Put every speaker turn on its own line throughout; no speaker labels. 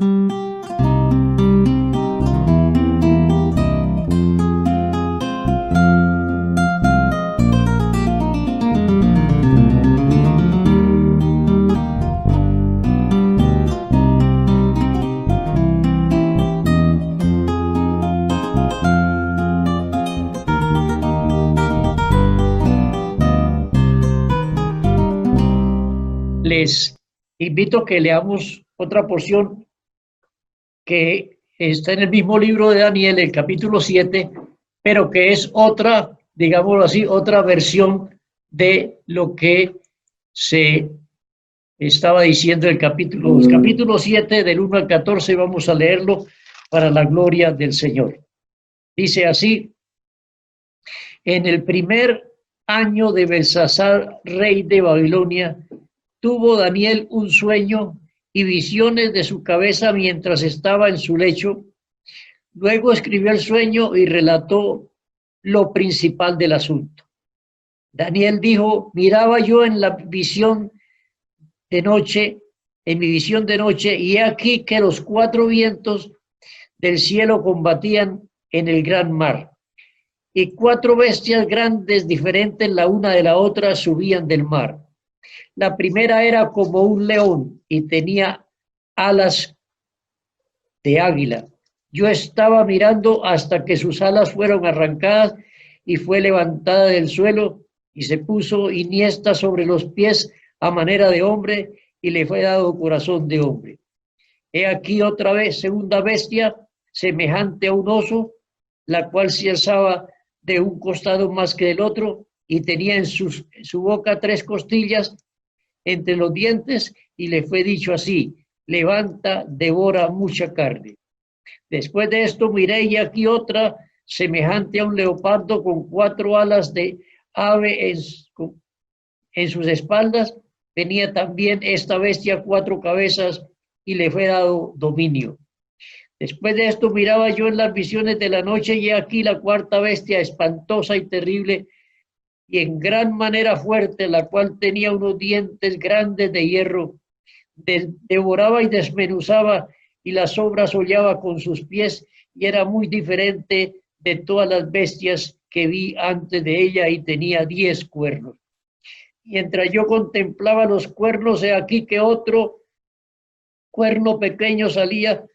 Les invito a que leamos otra porción que está en el mismo libro de Daniel, el capítulo 7, pero que es otra, digámoslo así, otra versión de lo que se estaba diciendo el capítulo 7, del 1 al 14, vamos a leerlo para la gloria del Señor. Dice así: en el primer año de Belsasar, rey de Babilonia, tuvo Daniel un sueño y visiones de su cabeza mientras estaba en su lecho. Luego escribió el sueño y relató lo principal del asunto. Daniel dijo: miraba yo en la visión de noche, en mi visión de noche, y he aquí que los 4 vientos del cielo combatían en el gran mar, y 4 bestias grandes, diferentes la una de la otra, subían del mar. La primera era como un león y tenía alas de águila. Yo estaba mirando hasta que sus alas fueron arrancadas y fue levantada del suelo y se puso iniesta sobre los pies a manera de hombre y le fue dado corazón de hombre. He aquí otra vez, segunda bestia, semejante a un oso, la cual se alzaba de un costado más que del otro y tenía en su boca 3 costillas entre los dientes, y le fue dicho así: levanta, devora mucha carne. Después de esto miré y aquí otra semejante a un leopardo con 4 alas de ave en sus espaldas. Tenía también esta bestia 4 cabezas y le fue dado dominio. Después de esto miraba yo en las visiones de la noche y aquí la 4ª bestia, espantosa y terrible y en gran manera fuerte, la cual tenía unos dientes grandes de hierro, devoraba y desmenuzaba, y las sobras hollaba con sus pies, y era muy diferente de todas las bestias que vi antes de ella, y tenía 10 cuernos. Mientras yo contemplaba los cuernos, he aquí que otro cuerno pequeño salía,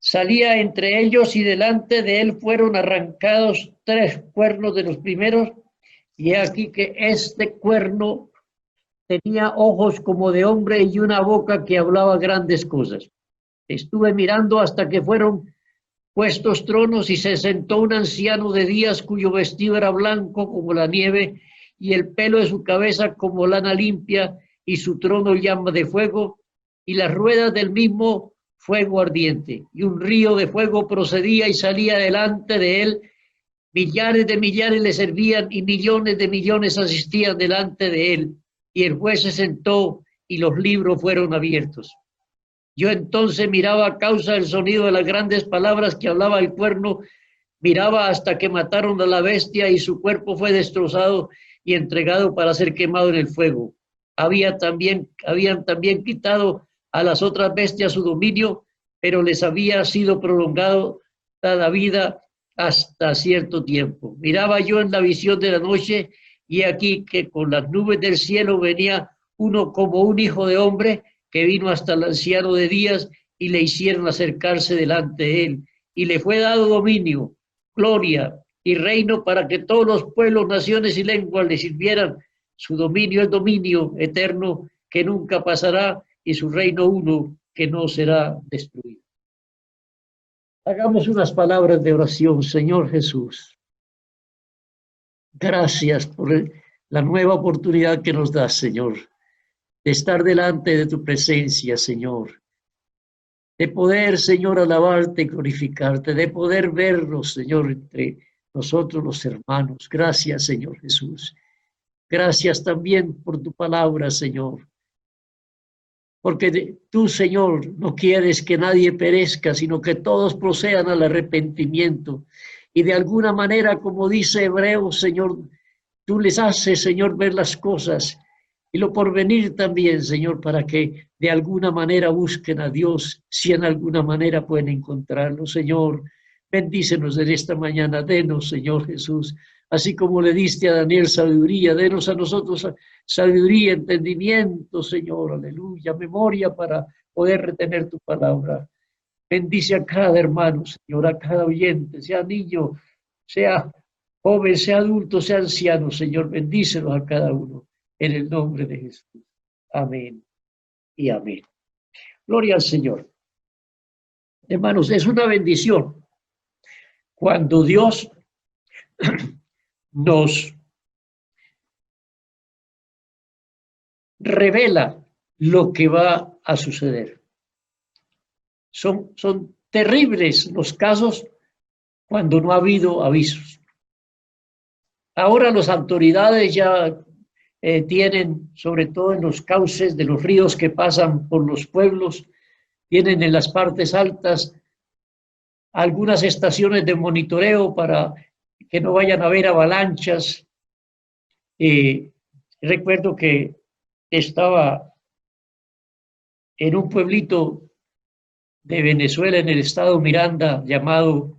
salía entre ellos, y delante de él fueron arrancados 3 cuernos de los primeros, y aquí que este cuerno tenía ojos como de hombre y una boca que hablaba grandes cosas. Estuve mirando hasta que fueron puestos tronos y se sentó un anciano de días cuyo vestido era blanco como la nieve y el pelo de su cabeza como lana limpia, y su trono llama de fuego y las ruedas del mismo fuego ardiente, y un río de fuego procedía y salía delante de él. Millares de millares le servían y millones de millones asistían delante de él, y el juez se sentó y los libros fueron abiertos. Yo entonces miraba a causa del sonido de las grandes palabras que hablaba el cuerno, miraba hasta que mataron a la bestia y su cuerpo fue destrozado y entregado para ser quemado en el fuego. Habían también quitado a las otras bestias su dominio, pero les había sido prolongado la vida hasta cierto tiempo. Miraba yo en la visión de la noche, y aquí que con las nubes del cielo venía uno como un hijo de hombre, que vino hasta el anciano de días y le hicieron acercarse delante de él, y le fue dado dominio, gloria y reino para que todos los pueblos, naciones y lenguas le sirvieran. Su dominio es dominio eterno que nunca pasará, y su reino uno que no será destruido. Hagamos unas palabras de oración. Señor Jesús, gracias por la nueva oportunidad que nos das, Señor, de estar delante de tu presencia, Señor, de poder, Señor, alabarte y glorificarte, de poder vernos, Señor, entre nosotros los hermanos. Gracias, Señor Jesús. Gracias también por tu palabra, Señor, porque tú, Señor, no quieres que nadie perezca, sino que todos procedan al arrepentimiento. Y de alguna manera, como dice Hebreos, Señor, tú les haces, Señor, ver las cosas y lo porvenir también, Señor, para que de alguna manera busquen a Dios, si en alguna manera pueden encontrarlo, Señor. Bendícenos en esta mañana, denos, Señor Jesús, así como le diste a Daniel sabiduría, denos a nosotros sabiduría, entendimiento, Señor, aleluya, memoria para poder retener tu palabra. Bendice a cada hermano, Señor, a cada oyente, sea niño, sea joven, sea adulto, sea anciano, Señor, bendícelos a cada uno, en el nombre de Jesús. Amén y amén. Gloria al Señor. Hermanos, es una bendición cuando Dios nos revela lo que va a suceder. Son terribles los casos cuando no ha habido avisos. Ahora las autoridades ya tienen, sobre todo en los cauces de los ríos que pasan por los pueblos, tienen en las partes altas algunas estaciones de monitoreo para que no vayan a haber avalanchas. Recuerdo que estaba en un pueblito de Venezuela, en el estado Miranda, llamado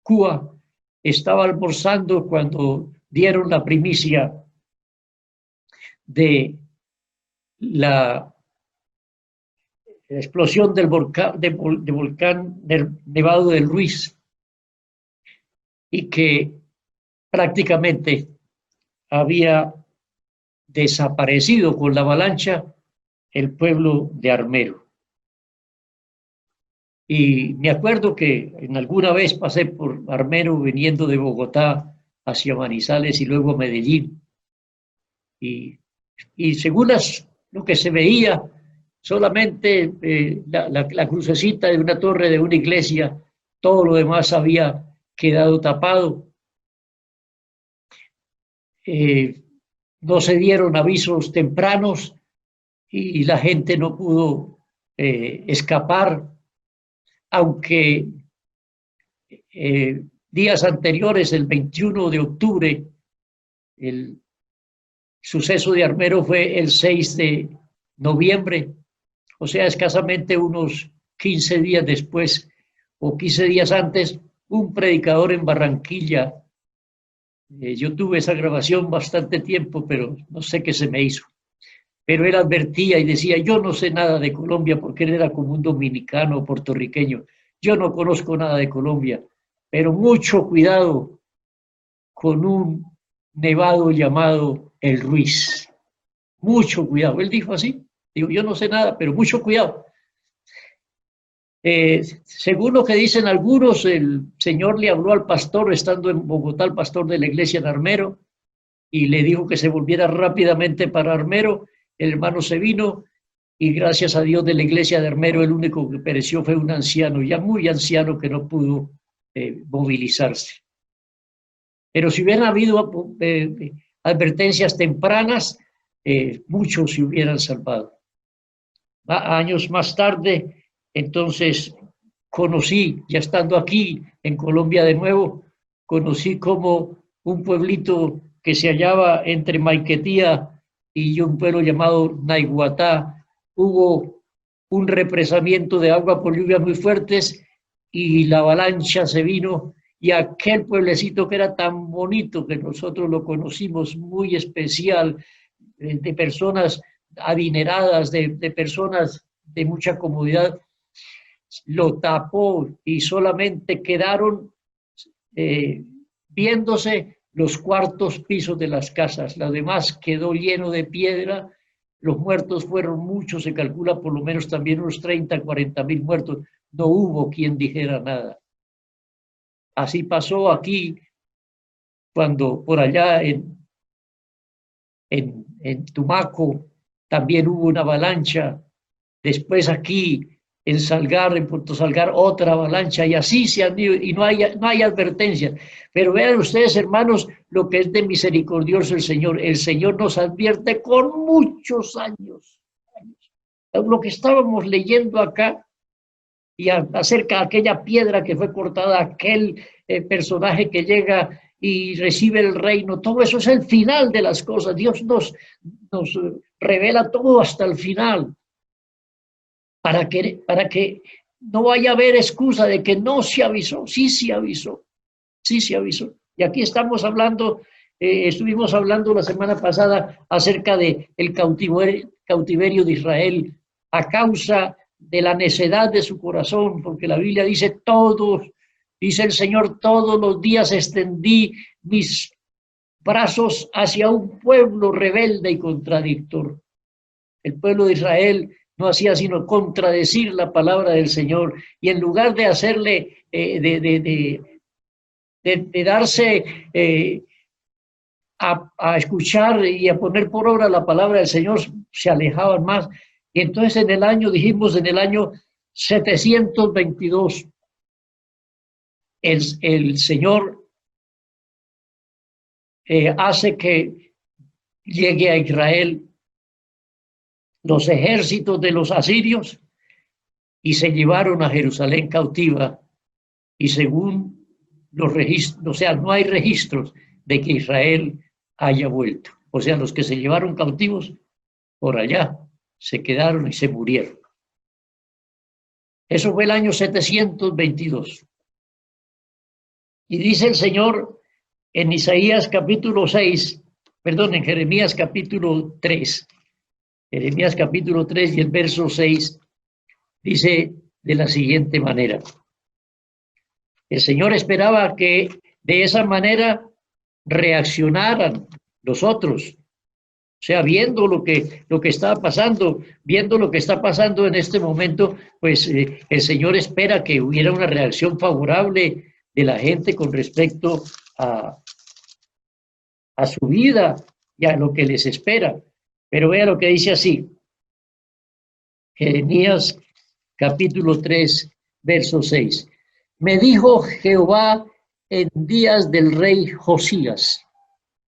Cuba. Estaba almorzando cuando dieron la primicia de la explosión del volcán del Nevado del Ruiz, y que prácticamente había desaparecido con la avalancha el pueblo de Armero. Y me acuerdo que en alguna vez pasé por Armero viniendo de Bogotá hacia Manizales y luego a Medellín. Y según lo que se veía, solamente la crucecita de una torre de una iglesia, todo lo demás había quedado tapado. No se dieron avisos tempranos y la gente no pudo escapar, aunque días anteriores, el 21 de octubre, el suceso de Armero fue el 6 de noviembre, o sea, escasamente unos 15 días después o 15 días antes, un predicador en Barranquilla, yo tuve esa grabación bastante tiempo, pero no sé qué se me hizo, pero él advertía y decía, yo no sé nada de Colombia, porque él era como un dominicano o puertorriqueño, yo no conozco nada de Colombia, pero mucho cuidado con un nevado llamado el Ruiz, mucho cuidado. Él dijo así, digo, yo no sé nada, pero mucho cuidado. Según lo que dicen algunos, el Señor le habló al pastor, estando en Bogotá, el pastor de la iglesia de Armero, y le dijo que se volviera rápidamente para Armero. El hermano se vino, y gracias a Dios de la iglesia de Armero, el único que pereció fue un anciano, ya muy anciano, que no pudo movilizarse. Pero si hubieran habido advertencias tempranas, muchos se hubieran salvado. Años más tarde, entonces, conocí, ya estando aquí en Colombia de nuevo, conocí como un pueblito que se hallaba entre Maiquetía y un pueblo llamado Naiguatá, hubo un represamiento de agua por lluvias muy fuertes y la avalancha se vino, y aquel pueblecito que era tan bonito, que nosotros lo conocimos, muy especial, de personas adineradas, de personas de mucha comodidad, lo tapó y solamente quedaron viéndose los cuartos pisos de las casas. Lo demás quedó lleno de piedra. Los muertos fueron muchos, se calcula por lo menos también unos 30, 40 mil muertos. No hubo quien dijera nada. Así pasó aquí, cuando por allá en Tumaco también hubo una avalancha. Después aquí en Salgar, en Puerto Salgar, otra avalancha, y así se han ido, y no hay advertencia. Pero vean ustedes, hermanos, lo que es de misericordioso el Señor. El Señor nos advierte con muchos años. Lo que estábamos leyendo acá, y acerca de aquella piedra que fue cortada, aquel personaje que llega y recibe el reino. Todo eso es el final de las cosas. Dios nos revela todo hasta el final, para que no vaya a haber excusa de que no se avisó. Sí se avisó, sí se avisó. Y aquí estamos hablando, estuvimos hablando la semana pasada acerca de el cautiverio de Israel a causa de la necedad de su corazón, porque la Biblia dice dice el Señor, todos los días extendí mis brazos hacia un pueblo rebelde y contradictor. El pueblo de Israel no hacía sino contradecir la palabra del Señor, y en lugar de hacerle, de darse a escuchar y a poner por obra la palabra del Señor, se alejaban más. Y entonces en el año 722, el Señor hace que llegue a Israel los ejércitos de los asirios y se llevaron a Jerusalén cautiva, y según los registros, o sea, no hay registros de que Israel haya vuelto. O sea, los que se llevaron cautivos por allá se quedaron y se murieron. Eso fue el año 722. Y dice el Señor en Isaías capítulo 6, perdón, en Jeremías capítulo 3, Jeremías capítulo 3 y el verso 6, dice de la siguiente manera: el Señor esperaba que de esa manera reaccionaran los otros. O sea, viendo lo que estaba pasando, viendo lo que está pasando en este momento, pues el Señor espera que hubiera una reacción favorable de la gente con respecto a su vida y a lo que les espera. Pero vea lo que dice así, Jeremías capítulo 3, verso 6. Me dijo Jehová en días del rey Josías.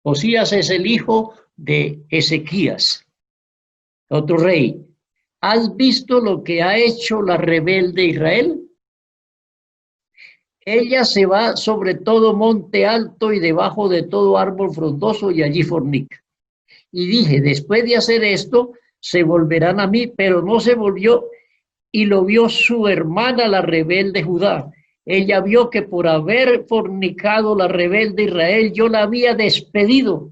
Josías es el hijo de Ezequías, otro rey. ¿Has visto lo que ha hecho la rebelde Israel? Ella se va sobre todo monte alto y debajo de todo árbol frondoso y allí fornica. Y dije, después de hacer esto, se volverán a mí, pero no se volvió, y lo vio su hermana, la rebelde Judá. Ella vio que por haber fornicado la rebelde Israel, yo la había despedido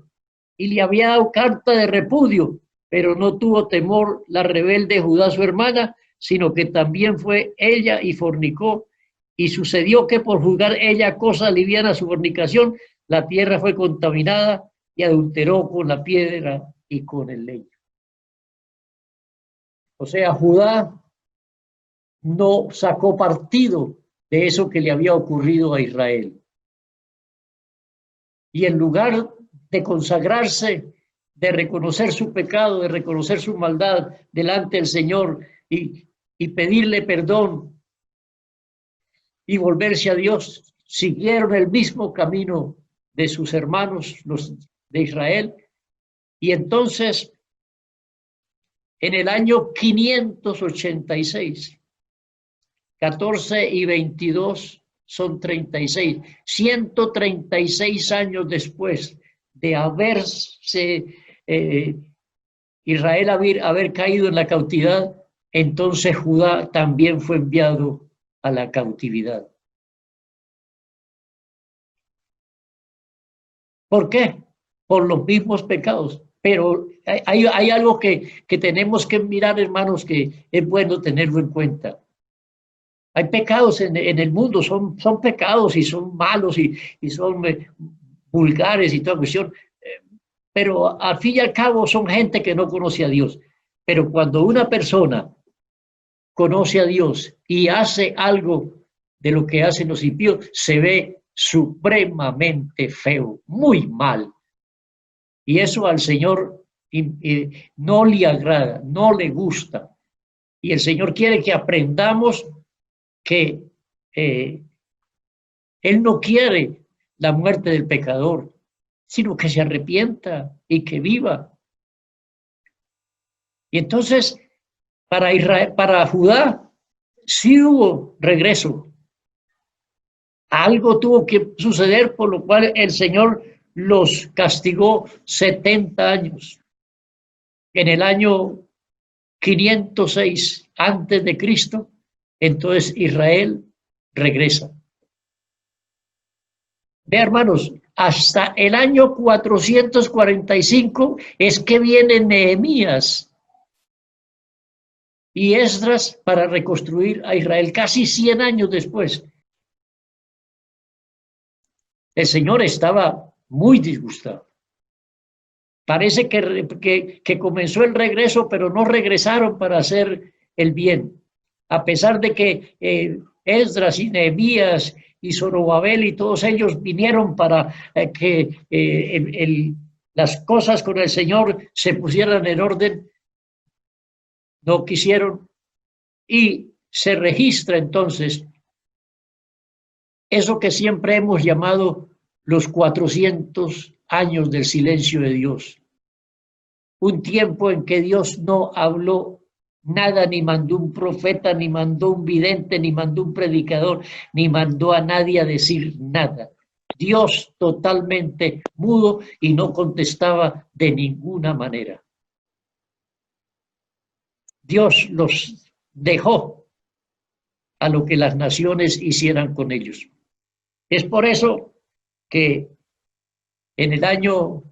y le había dado carta de repudio, pero no tuvo temor la rebelde Judá, su hermana, sino que también fue ella y fornicó. Y sucedió que por juzgar ella cosa liviana a su fornicación, la tierra fue contaminada y adulteró con la piedra y con el leño. O sea, Judá no sacó partido de eso que le había ocurrido a Israel. Y en lugar de consagrarse, de reconocer su pecado, de reconocer su maldad delante del Señor y pedirle perdón y volverse a Dios, siguieron el mismo camino de sus hermanos, los de Israel. Y entonces, en el año 586, 14 y 22 son 36, 136 años después de haberse Israel haber caído en la cautividad, entonces Judá también fue enviado a la cautividad. ¿Por qué? Por los mismos pecados. Pero hay algo que tenemos que mirar, hermanos, que es bueno tenerlo en cuenta. Hay pecados en el mundo, son pecados y son malos y son vulgares y toda cuestión, pero al fin y al cabo son gente que no conoce a Dios. Pero cuando una persona conoce a Dios y hace algo de lo que hacen los impíos, se ve supremamente feo, muy mal. Y eso al Señor no le agrada, no le gusta. Y el Señor quiere que aprendamos que Él no quiere la muerte del pecador, sino que se arrepienta y que viva. Y entonces, para Israel, para Judá, sí hubo regreso Algo tuvo que suceder, por lo cual el Señor los castigó 70 años. En el año 506 antes de Cristo, entonces Israel regresa. Ve, hermanos, hasta el año 445 es que viene Nehemías y Esdras para reconstruir a Israel, casi 100 años después. El Señor estaba muy disgustado. Parece que comenzó el regreso, pero no regresaron para hacer el bien. A pesar de que Esdras y Nehemías y Zorobabel y todos ellos vinieron para que las cosas con el Señor se pusieran en orden, no quisieron. Y se registra entonces eso que siempre hemos llamado los 400 años del silencio de Dios. Un tiempo en que Dios no habló nada, ni mandó un profeta, ni mandó un vidente, ni mandó un predicador, ni mandó a nadie a decir nada. Dios totalmente mudo y no contestaba de ninguna manera. Dios los dejó a lo que las naciones hicieran con ellos. Es por eso que en el año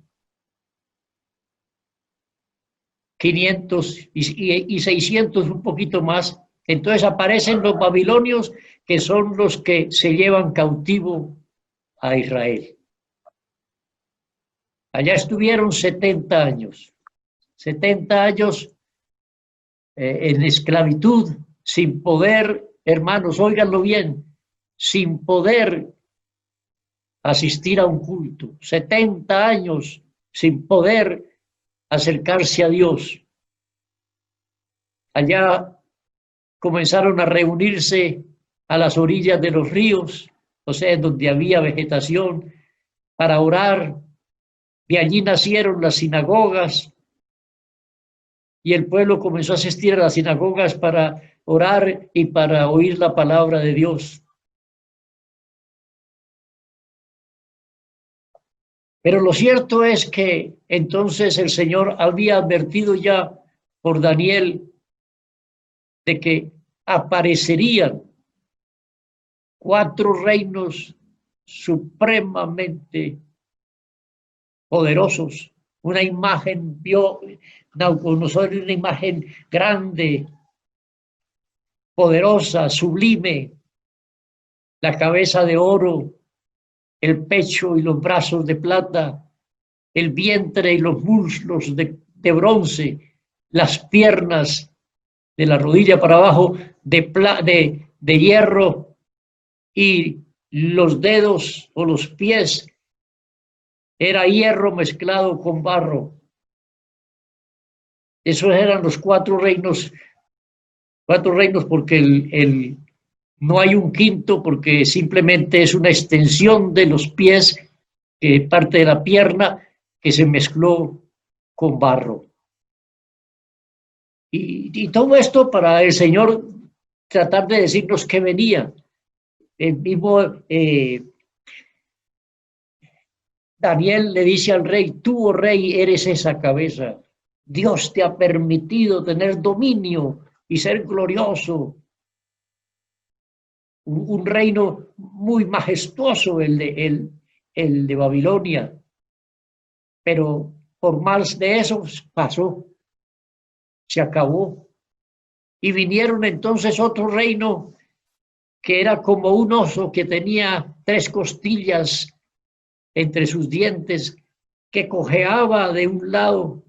500 y 600, un poquito más, entonces aparecen los babilonios, que son los que se llevan cautivo a Israel. Allá estuvieron 70 años, 70 años en esclavitud, sin poder, hermanos, óiganlo bien, sin poder asistir a un culto, 70 años sin poder acercarse a Dios. Allá comenzaron a reunirse a las orillas de los ríos, o sea, donde había vegetación, para orar. De allí nacieron las sinagogas y el pueblo comenzó a asistir a las sinagogas para orar y para oír la palabra de Dios. Pero lo cierto es que entonces el Señor había advertido ya por Daniel de que aparecerían 4 reinos supremamente poderosos. Una imagen, vio Nabucodonosor, una imagen grande, poderosa, sublime, la cabeza de oro, el pecho y los brazos de plata, el vientre y los muslos de bronce, las piernas de la rodilla para abajo de hierro y los dedos o los pies era hierro mezclado con barro. Esos eran los 4 reinos porque no hay un quinto, porque simplemente es una extensión de los pies, parte de la pierna, que se mezcló con barro. Y todo esto para el Señor tratar de decirnos que venía. El mismo Daniel le dice al rey: tú, oh rey, eres esa cabeza. Dios te ha permitido tener dominio y ser glorioso. Un reino muy majestuoso, el de Babilonia. Pero por más de eso pasó, se acabó. Y vinieron entonces otro reino que era como un oso que tenía 3 costillas entre sus dientes, que cojeaba de un lado,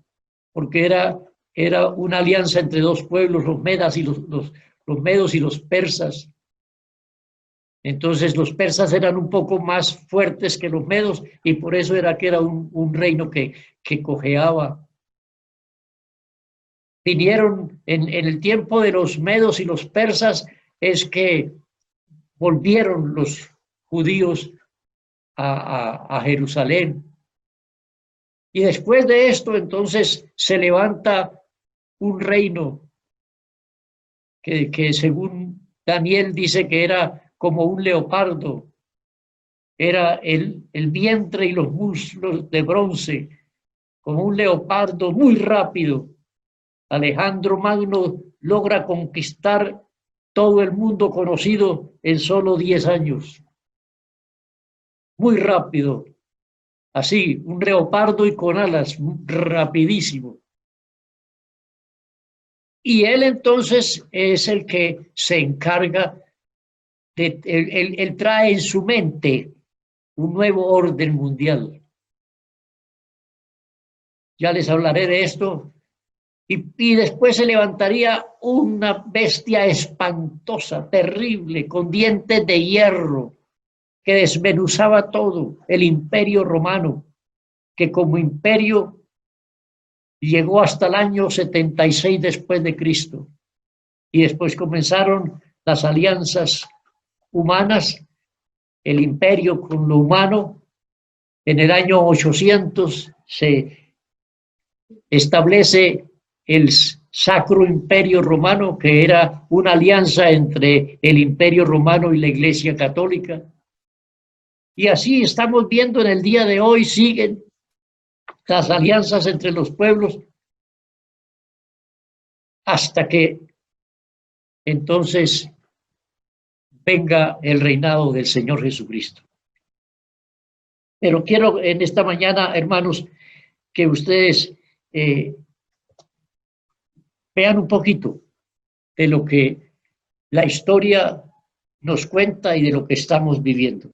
porque era una alianza entre 2 pueblos, los medas y los medos y los persas. Entonces los persas eran un poco más fuertes que los medos y por eso era que era un reino que cojeaba. Vinieron en el tiempo de los medos y los persas, es que volvieron los judíos a Jerusalén. Y después de esto, entonces, se levanta un reino que según Daniel dice que era como un leopardo, era el vientre y los muslos de bronce, como un leopardo muy rápido. Alejandro Magno logra conquistar todo el mundo conocido en solo 10 años. Muy rápido. Así, un leopardo y con alas, rapidísimo. Y él entonces es el que se encarga de, él trae en su mente un nuevo orden mundial. Ya les hablaré de esto. Y después se levantaría una bestia espantosa, terrible, con dientes de hierro, que desmenuzaba todo, el Imperio Romano, que como imperio llegó hasta el año 76 después de Cristo. Y después comenzaron las alianzas humanas, el imperio con lo humano. En el año 800 se establece el Sacro Imperio Romano, que era una alianza entre el Imperio Romano y la Iglesia Católica. Y así estamos viendo en el día de hoy, siguen las alianzas entre los pueblos, hasta que entonces venga el reinado del Señor Jesucristo. Pero quiero en esta mañana, hermanos, que ustedes vean un poquito de lo que la historia nos cuenta y de lo que estamos viviendo.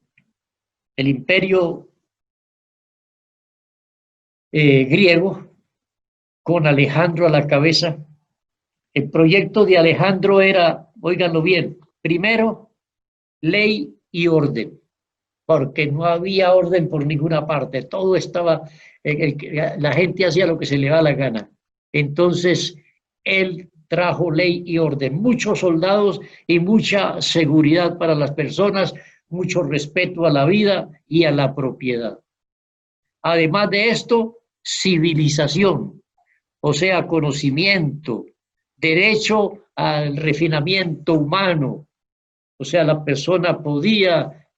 El imperio griego, con Alejandro a la cabeza. El proyecto de Alejandro era, óiganlo bien, primero, ley y orden, porque no había orden por ninguna parte, todo estaba, la gente hacía lo que se le da la gana. Entonces, él trajo ley y orden, muchos soldados y mucha seguridad para las personas, mucho respeto a la vida y a la propiedad. Además de esto, civilización, o sea, conocimiento, derecho al refinamiento humano, o sea, la persona podía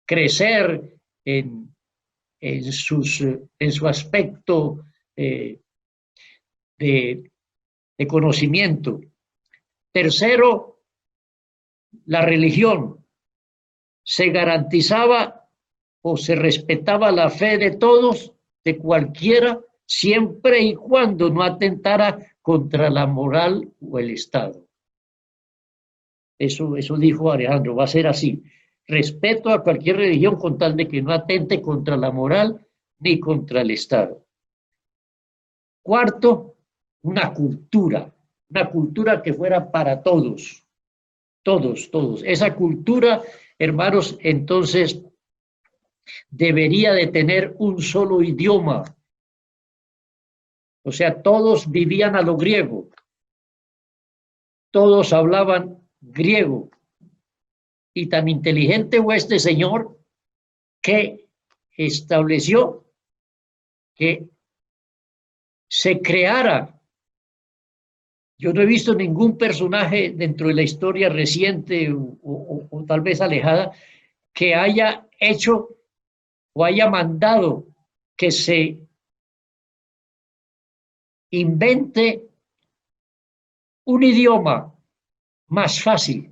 crecer en su aspecto de conocimiento. Tercero, la religión. Se garantizaba o se respetaba la fe de todos, de cualquiera, siempre y cuando no atentara contra la moral o el Estado. Eso dijo Alejandro, va a ser así. Respeto a cualquier religión con tal de que no atente contra la moral ni contra el Estado. Cuarto, una cultura que fuera para todos, todos. Esa cultura, hermanos, entonces debería de tener un solo idioma. O sea, todos vivían a lo griego, todos hablaban griego. Y tan inteligente fue este señor que estableció que se creara. Yo no he visto ningún personaje dentro de la historia reciente o tal vez alejada que haya hecho o haya mandado que se invente un idioma más fácil.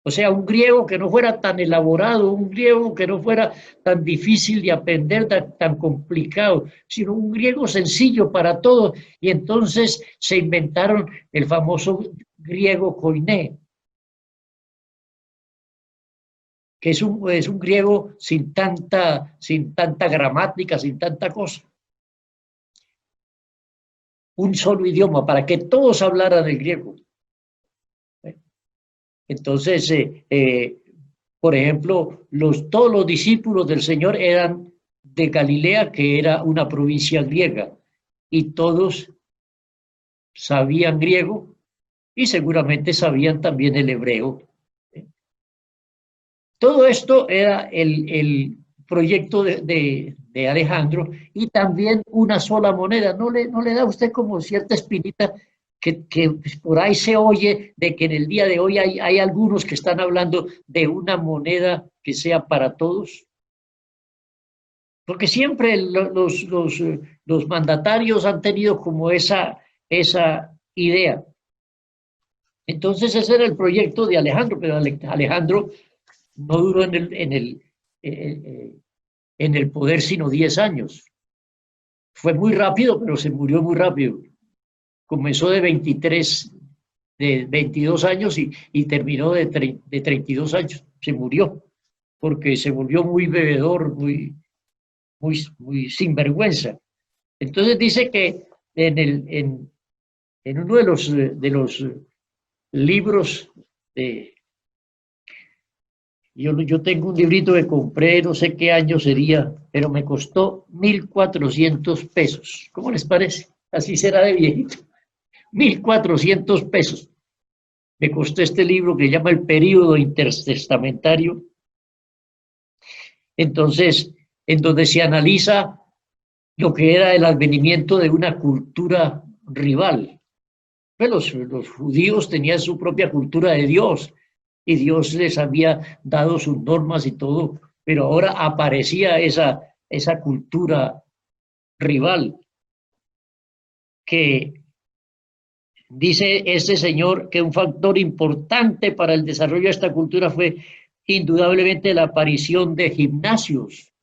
O sea, un griego que no fuera tan elaborado, un griego que no fuera tan difícil de aprender, tan complicado, sino un griego sencillo para todos. Y entonces se inventaron el famoso griego koiné, que es un griego sin tanta gramática, sin tanta cosa. Un solo idioma para que todos hablaran el griego. Entonces, por ejemplo, todos los discípulos del Señor eran de Galilea, que era una provincia griega, y todos sabían griego y seguramente sabían también el hebreo. Todo esto era el proyecto de Alejandro, y también una sola moneda. ¿No le da a usted como cierta espinita que por ahí se oye de que en el día de hoy hay algunos que están hablando de una moneda que sea para todos? Porque siempre los mandatarios han tenido como esa idea. Entonces ese era el proyecto de Alejandro, pero Alejandro no duró en el poder sino 10 años. Fue muy rápido, pero se murió muy rápido. Comenzó de 22 años y terminó de 32 años. Se murió porque se volvió muy bebedor, muy sinvergüenza. Entonces dice que en uno de los libros, yo tengo un librito que compré, no sé qué año sería, pero me costó 1.400 pesos. ¿Cómo les parece? Así será de viejito. 1.400 pesos. Me costó este libro que se llama El Período Intertestamentario. Entonces, en donde se analiza lo que era el advenimiento de una cultura rival. Pues los judíos tenían su propia cultura de Dios y Dios les había dado sus normas y todo, pero ahora aparecía esa cultura rival que dice este señor que un factor importante para el desarrollo de esta cultura fue indudablemente la aparición de gimnasios.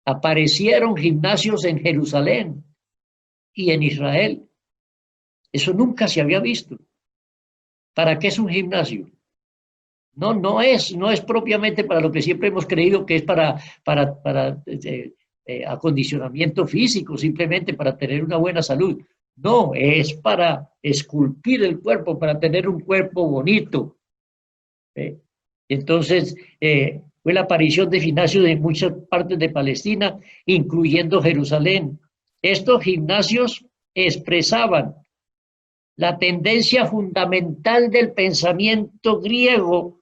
Aparecieron gimnasios en Jerusalén y en Israel. Eso nunca se había visto. ¿Para qué es un gimnasio? No es propiamente para lo que siempre hemos creído que es para acondicionamiento físico, simplemente para tener una buena salud. No, es para esculpir el cuerpo, para tener un cuerpo bonito. Entonces, fue la aparición de gimnasios en muchas partes de Palestina, incluyendo Jerusalén. Estos gimnasios expresaban la tendencia fundamental del pensamiento griego,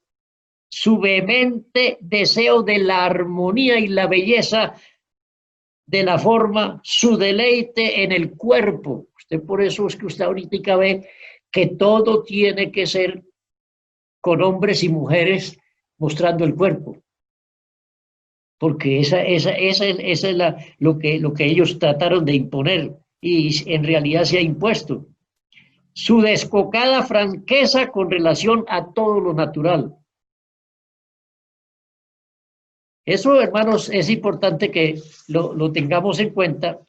su vehemente deseo de la armonía y la belleza de la forma, su deleite en el cuerpo. Usted por eso es que usted ahorita ve que todo tiene que ser con hombres y mujeres mostrando el cuerpo. Porque esa es lo que ellos trataron de imponer y en realidad se ha impuesto. Su descocada franqueza con relación a todo lo natural. Eso, hermanos, es importante que lo tengamos en cuenta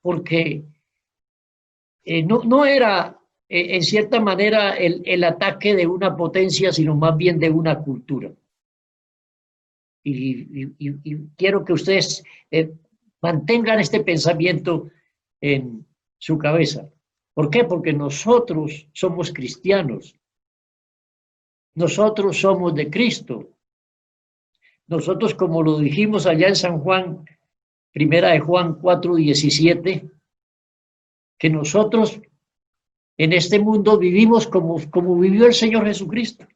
porque no era, en cierta manera, el ataque de una potencia, sino más bien de una cultura. Y quiero que ustedes mantengan este pensamiento en su cabeza. ¿Por qué? Porque nosotros somos cristianos. Nosotros somos de Cristo. Nosotros, como lo dijimos allá en San Juan, primera de Juan 4:17, que nosotros en este mundo vivimos como vivió el Señor Jesucristo.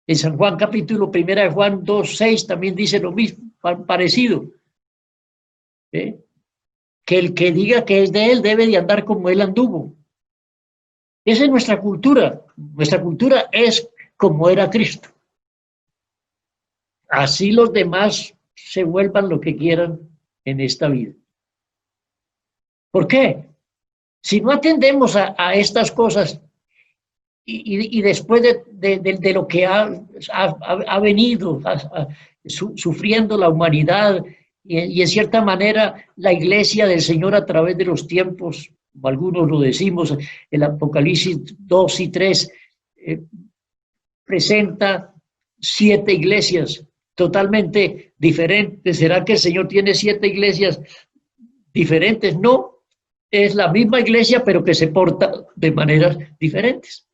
En San Juan capítulo primera de Juan 2:6 también dice lo mismo, parecido. Que el que diga que es de él debe de andar como él anduvo. Esa es nuestra cultura. Nuestra cultura es como era Cristo. Así los demás se vuelvan lo que quieran en esta vida. ¿Por qué? Si no atendemos a estas cosas y después de lo que ha venido sufriendo la humanidad y en cierta manera la iglesia del Señor a través de los tiempos, como algunos lo decimos, el Apocalipsis 2 y 3 presenta 7 iglesias totalmente diferentes. ¿Será que el Señor tiene 7 iglesias diferentes? No, es la misma iglesia, pero que se porta de maneras diferentes.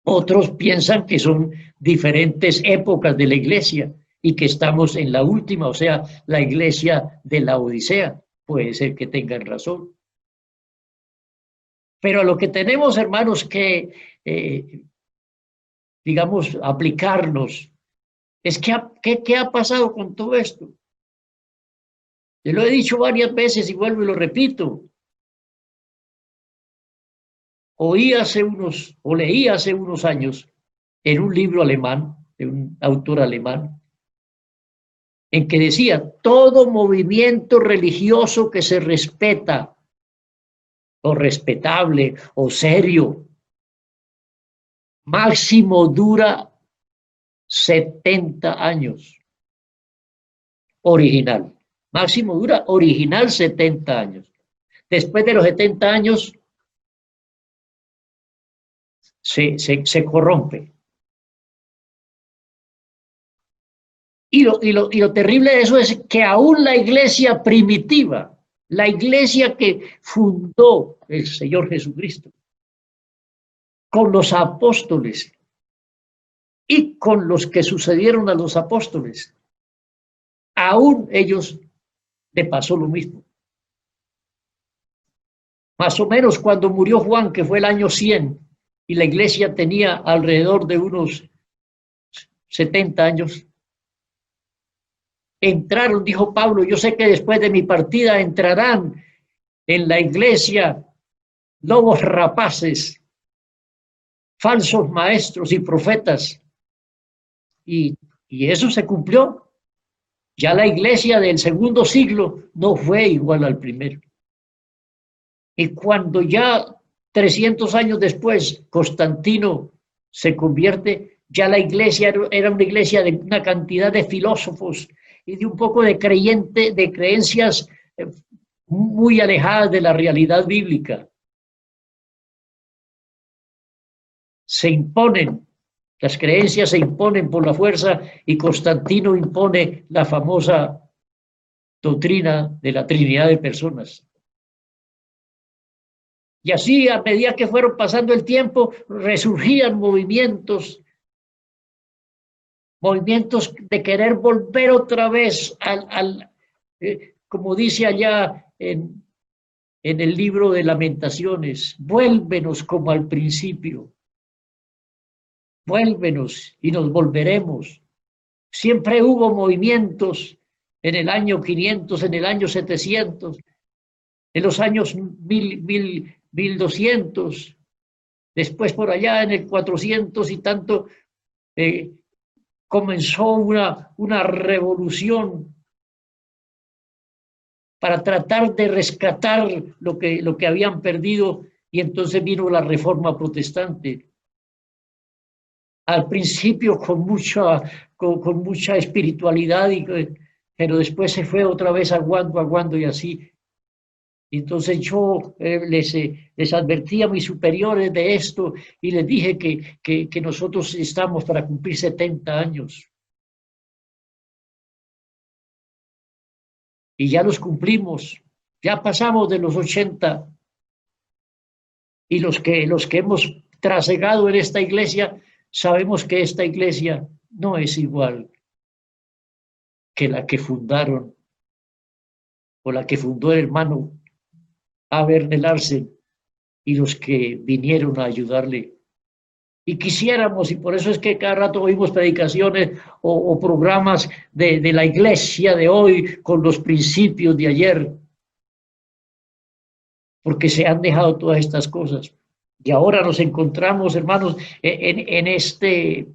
Otros piensan que son diferentes épocas de la iglesia y que estamos en la última, o sea, la iglesia de la Odisea. Puede ser que tengan razón. Pero a lo que tenemos, hermanos, que, digamos, aplicarnos, es que, ¿qué ha pasado con todo esto? Yo lo he dicho varias veces y vuelvo y lo repito. Leí hace unos años en un libro alemán, de un autor alemán, en que decía, todo movimiento religioso que se respeta, o respetable, o serio, máximo dura 70 años, original. Máximo dura original 70 años. Después de los 70 años se corrompe. Y lo terrible de eso es que aún la iglesia primitiva, la iglesia que fundó el Señor Jesucristo, con los apóstoles y con los que sucedieron a los apóstoles, aún ellos le pasó lo mismo. Más o menos cuando murió Juan, que fue el año 100, y la iglesia tenía alrededor de unos 70 años, entraron, dijo Pablo, yo sé que después de mi partida entrarán en la iglesia lobos rapaces, falsos maestros y profetas. Y eso se cumplió. Ya la iglesia del segundo siglo no fue igual al primero. Y cuando ya 300 años después Constantino se convierte, ya la iglesia era una iglesia de una cantidad de filósofos y de un poco de creencias muy alejadas de la realidad bíblica. Se imponen, las creencias se imponen por la fuerza y Constantino impone la famosa doctrina de la Trinidad de personas. Y así, a medida que fueron pasando el tiempo, resurgían movimientos de querer volver otra vez como dice allá en el libro de Lamentaciones, vuélvenos como al principio, vuélvenos y nos volveremos. Siempre hubo movimientos en el año 500, en el año 700, en los años 1200, después por allá en el 400 y tanto, comenzó una revolución para tratar de rescatar lo que habían perdido, y entonces vino la Reforma Protestante. Al principio con mucha espiritualidad, pero después se fue otra vez aguando y así. Entonces yo les advertí a mis superiores de esto y les dije que nosotros estamos para cumplir 70 años. Y ya los cumplimos, ya pasamos de los 80. Y los que hemos trasegado en esta iglesia, sabemos que esta iglesia no es igual que la que fundaron o la que fundó el hermano Abner Larsen y los que vinieron a ayudarle. Y quisiéramos, y por eso es que cada rato oímos predicaciones o programas de la iglesia de hoy con los principios de ayer, porque se han dejado todas estas cosas. Y ahora nos encontramos, hermanos, en este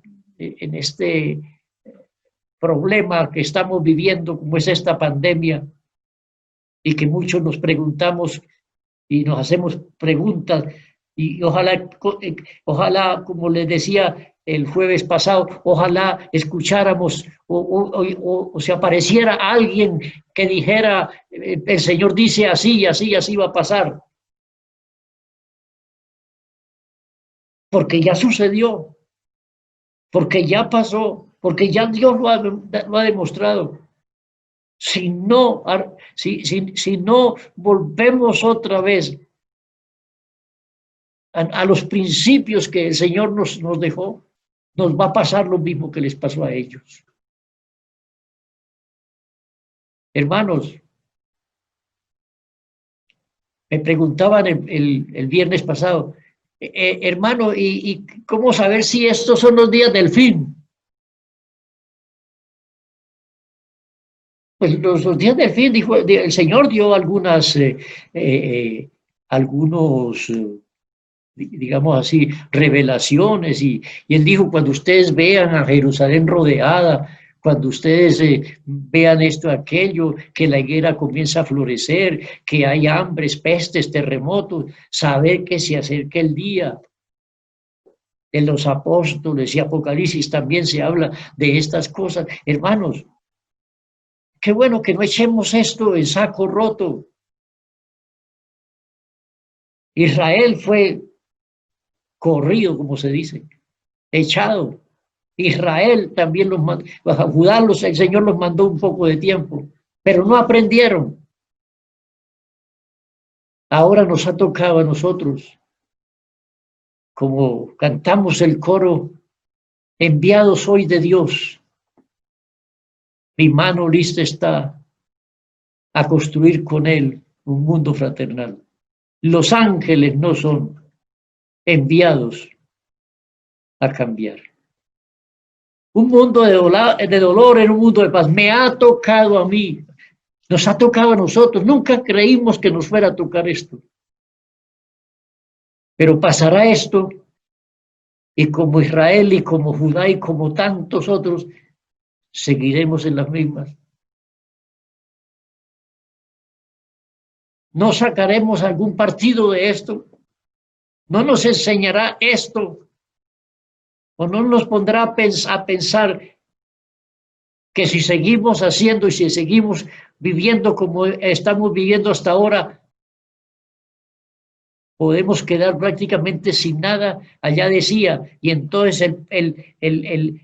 problema que estamos viviendo, como es esta pandemia, y que muchos nos preguntamos y nos hacemos preguntas, y ojalá, como les decía el jueves pasado, ojalá escucháramos o se apareciera alguien que dijera, el Señor dice así, así, así va a pasar. Porque ya sucedió, porque ya pasó, porque ya Dios lo ha demostrado. Si no volvemos otra vez a los principios que el Señor nos dejó, nos va a pasar lo mismo que les pasó a ellos. Hermanos, me preguntaban el viernes pasado, hermano, ¿y cómo saber si estos son los días del fin? Pues los días del fin, dijo, el Señor dio algunos, digamos así, revelaciones, y Él dijo, cuando ustedes vean a Jerusalén rodeada, cuando ustedes vean esto, aquello, que la higuera comienza a florecer, que hay hambres, pestes, terremotos, saber que se acerca el día. En los apóstoles y Apocalipsis también se habla de estas cosas. Hermanos, qué bueno que no echemos esto en saco roto. Israel fue corrido, como se dice, echado. Israel también los mandó, a Judá el Señor los mandó un poco de tiempo, pero no aprendieron. Ahora nos ha tocado a nosotros, como cantamos el coro, enviados soy de Dios, mi mano lista está a construir con Él un mundo fraternal. Los ángeles no son enviados a cambiar. Un mundo de dolor en un mundo de paz. Me ha tocado a mí, nos ha tocado a nosotros. Nunca creímos que nos fuera a tocar esto. Pero pasará esto, y como Israel y como Judá y como tantos otros, seguiremos en las mismas. ¿No sacaremos algún partido de esto? ¿No nos enseñará esto? ¿O no nos pondrá a pensar que si seguimos haciendo y si seguimos viviendo como estamos viviendo hasta ahora, podemos quedar prácticamente sin nada? Allá decía, y entonces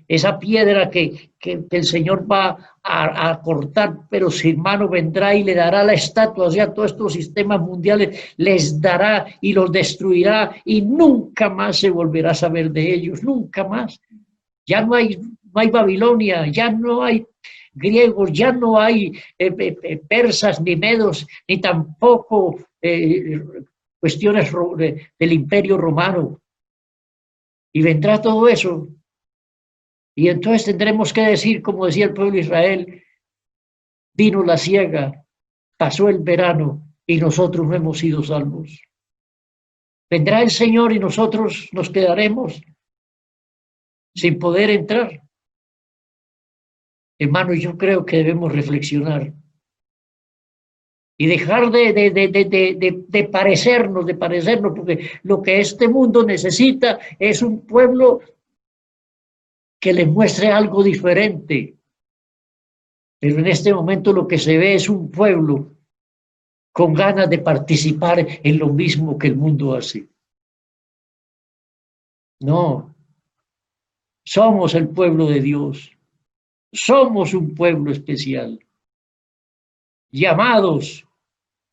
esa piedra que el Señor va a cortar, pero sin mano vendrá y le dará la estatua, o sea, todos estos sistemas mundiales les dará y los destruirá, y nunca más se volverá a saber de ellos, nunca más. Ya no hay Babilonia, ya no hay griegos, ya no hay persas, ni medos, ni tampoco cuestiones del Imperio Romano. Y vendrá todo eso. Y entonces tendremos que decir, como decía el pueblo de Israel, vino la siega, pasó el verano y nosotros no hemos sido salvos. Vendrá el Señor y nosotros nos quedaremos sin poder entrar. Hermano, yo creo que debemos reflexionar y dejar de parecernos, porque lo que este mundo necesita es un pueblo que le muestre algo diferente. Pero en este momento lo que se ve es un pueblo con ganas de participar en lo mismo que el mundo hace. No, somos el pueblo de Dios, somos un pueblo especial, llamados,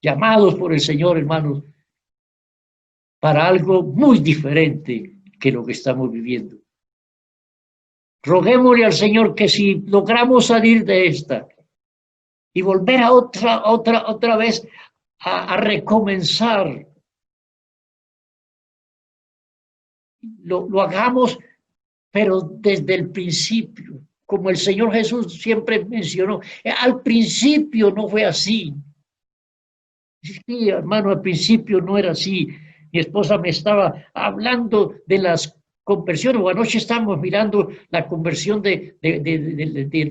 llamados por el Señor, hermanos, para algo muy diferente que lo que estamos viviendo. Roguémosle al Señor que si logramos salir de esta y volver a otra vez a recomenzar, lo hagamos, pero desde el principio, como el Señor Jesús siempre mencionó. Al principio no fue así. Sí, hermano, al principio no era así. Mi esposa me estaba hablando de las conversiones, o anoche estábamos mirando la conversión de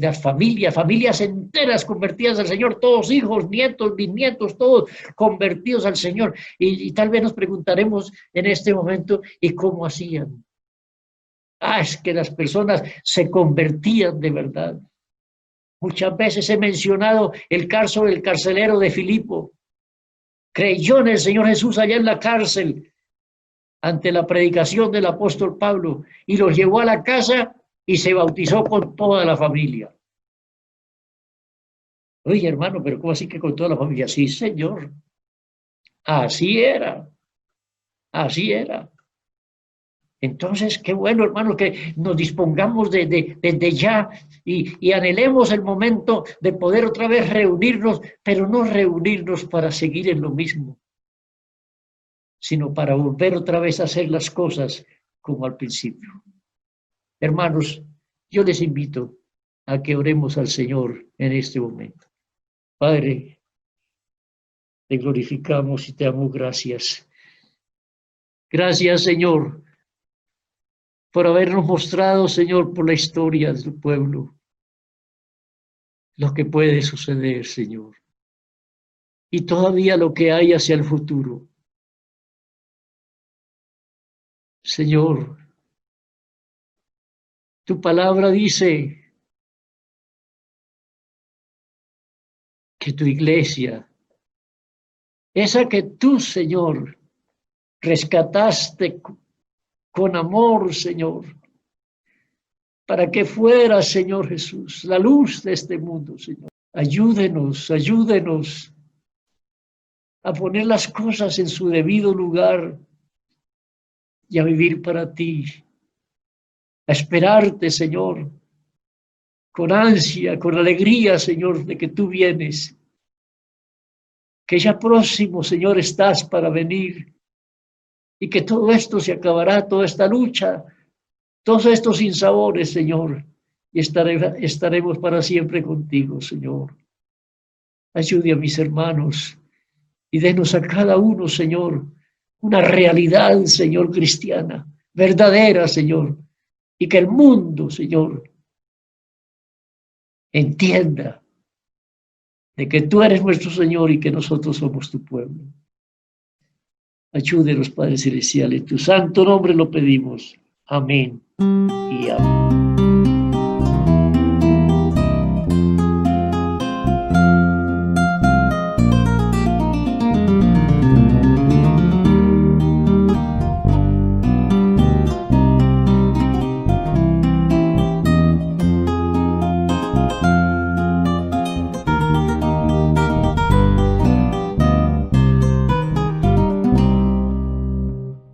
las familias enteras convertidas al Señor, todos hijos, nietos, bisnietos, todos convertidos al Señor. Y tal vez nos preguntaremos en este momento, ¿y cómo hacían? Es que las personas se convertían de verdad. Muchas veces he mencionado el caso del carcelero de Filipo. Creyó en el Señor Jesús allá en la cárcel ante la predicación del apóstol Pablo y los llevó a la casa y se bautizó con toda la familia. Oye, hermano, pero ¿cómo así que con toda la familia? Sí, Señor. Así era. Así era. Entonces, qué bueno, hermano, que nos dispongamos desde ya y anhelemos el momento de poder otra vez reunirnos, pero no reunirnos para seguir en lo mismo, sino para volver otra vez a hacer las cosas como al principio. Hermanos, yo les invito a que oremos al Señor en este momento. Padre, te glorificamos y te damos gracias. Gracias, Señor, por habernos mostrado, Señor, por la historia de tu pueblo, lo que puede suceder, Señor, y todavía lo que hay hacia el futuro. Señor, tu palabra dice que tu iglesia, esa que tú, Señor, rescataste con amor, Señor, para que fuera, Señor Jesús, la luz de este mundo, Señor. Ayúdenos, ayúdenos a poner las cosas en su debido lugar y a vivir para ti, a esperarte, Señor, con ansia, con alegría, Señor, de que tú vienes, que ya próximo, Señor, estás para venir y que todo esto se acabará, toda esta lucha, todos estos sinsabores, Señor, y estaremos para siempre contigo, Señor. Ayude a mis hermanos y denos a cada uno, Señor, una realidad, Señor, cristiana, verdadera, Señor, y que el mundo, Señor, entienda de que tú eres nuestro Señor y que nosotros somos tu pueblo. Ayúdenos, Padre Celestial, en tu santo nombre lo pedimos. Amén y amén.